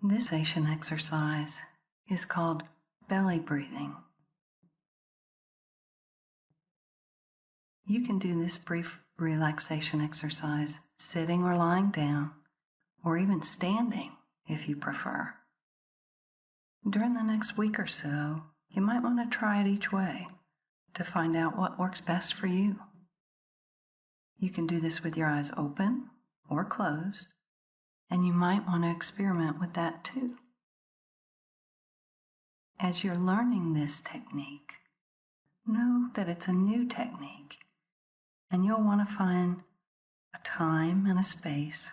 This relaxation exercise is called belly breathing. You can do this brief relaxation exercise sitting or lying down, or even standing if you prefer. During the next week or so, you might want to try it each way to find out what works best for you. You can do this with your eyes open or closed, and you might want to experiment with that too. As you're learning this technique, know that it's a new technique, and you'll want to find a time and a space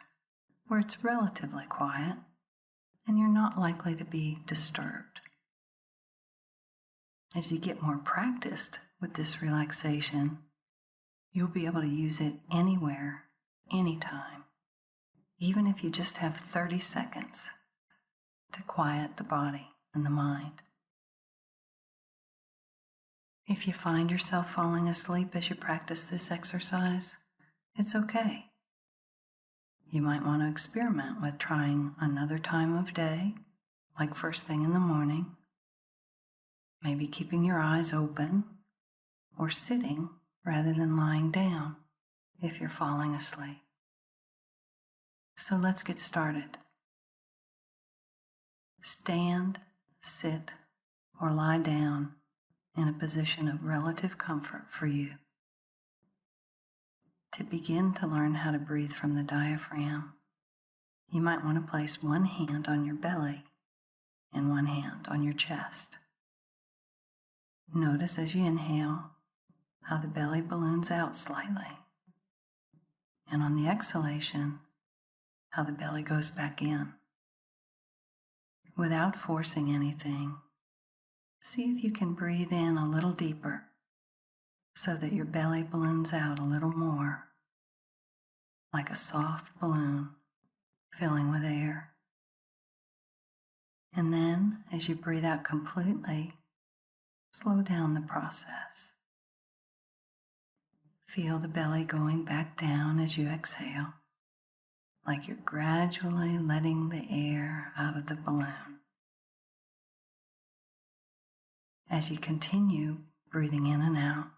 where it's relatively quiet and you're not likely to be disturbed. As you get more practiced with this relaxation, you'll be able to use it anywhere, anytime, even if you just have 30 seconds to quiet the body and the mind. If you find yourself falling asleep as you practice this exercise, it's okay. You might want to experiment with trying another time of day, like first thing in the morning, maybe keeping your eyes open or sitting rather than lying down if you're falling asleep. So let's get started. Stand, sit, or lie down in a position of relative comfort for you. To begin to learn how to breathe from the diaphragm, you might want to place one hand on your belly and one hand on your chest. Notice as you inhale how the belly balloons out slightly, and on the exhalation, how the belly goes back in. Without forcing anything, see if you can breathe in a little deeper so that your belly balloons out a little more, like a soft balloon filling with air. And then, as you breathe out completely, slow down the process. Feel the belly going back down as you exhale, like you're gradually letting the air out of the balloon. As you continue breathing in and out,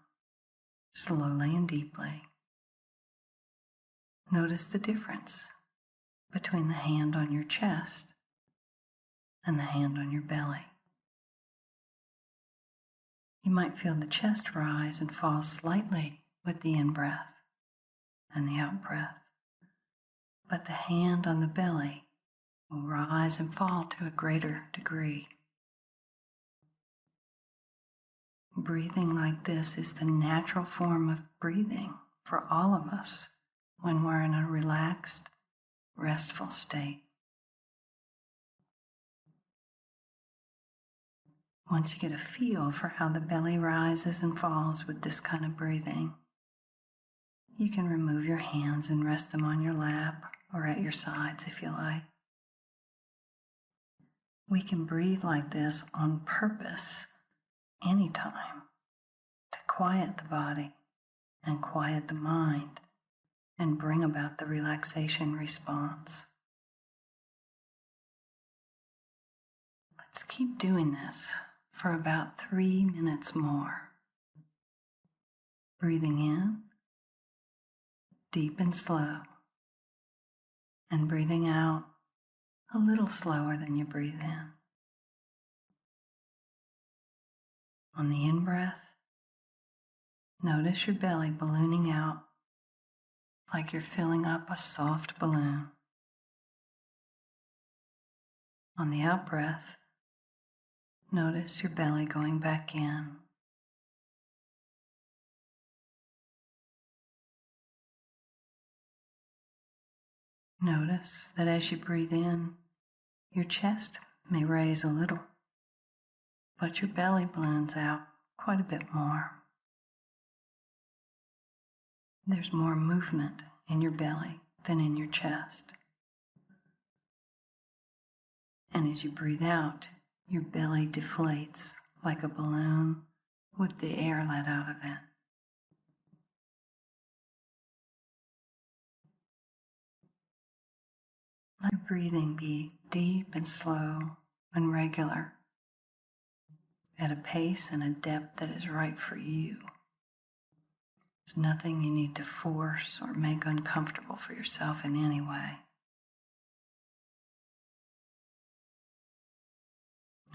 slowly and deeply, notice the difference between the hand on your chest and the hand on your belly. You might feel the chest rise and fall slightly with the in-breath and the out-breath, but the hand on the belly will rise and fall to a greater degree. Breathing like this is the natural form of breathing for all of us when we're in a relaxed, restful state. Once you get a feel for how the belly rises and falls with this kind of breathing, you can remove your hands and rest them on your lap or at your sides if you like. We can breathe like this on purpose anytime to quiet the body and quiet the mind and bring about the relaxation response. Let's keep doing this for about 3 minutes more. Breathing in, deep and slow, and breathing out a little slower than you breathe in. On the in-breath, notice your belly ballooning out like you're filling up a soft balloon. On the out-breath, notice your belly going back in. Notice that as you breathe in, your chest may raise a little, but your belly balloons out quite a bit more. There's more movement in your belly than in your chest. And as you breathe out, your belly deflates like a balloon with the air let out of it. Let your breathing be deep and slow and regular at a pace and a depth that is right for you. There's nothing you need to force or make uncomfortable for yourself in any way.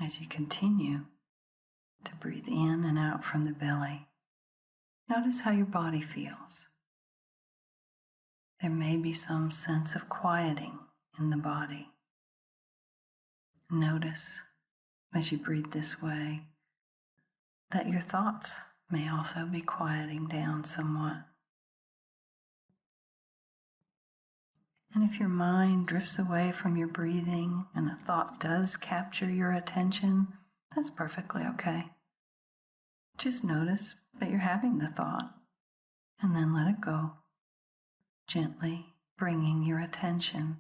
As you continue to breathe in and out from the belly, notice how your body feels. There may be some sense of quieting in the body. Notice, as you breathe this way, that your thoughts may also be quieting down somewhat. And if your mind drifts away from your breathing and a thought does capture your attention, that's perfectly okay. Just notice that you're having the thought and then let it go, gently bringing your attention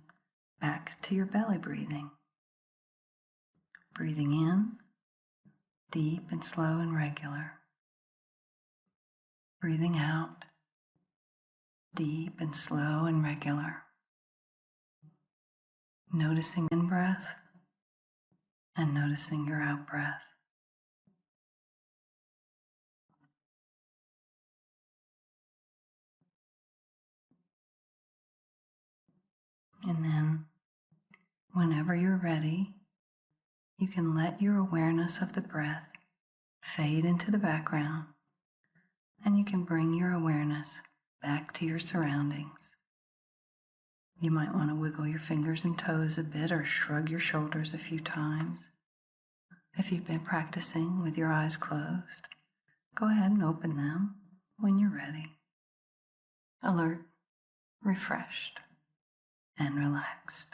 back to your belly breathing. Breathing in, deep and slow and regular. Breathing out, deep and slow and regular. Noticing in-breath and noticing your out-breath. And then, whenever you're ready, you can let your awareness of the breath fade into the background, and you can bring your awareness back to your surroundings. You might want to wiggle your fingers and toes a bit or shrug your shoulders a few times. If you've been practicing with your eyes closed, go ahead and open them when you're ready. Alert, refreshed, and relaxed.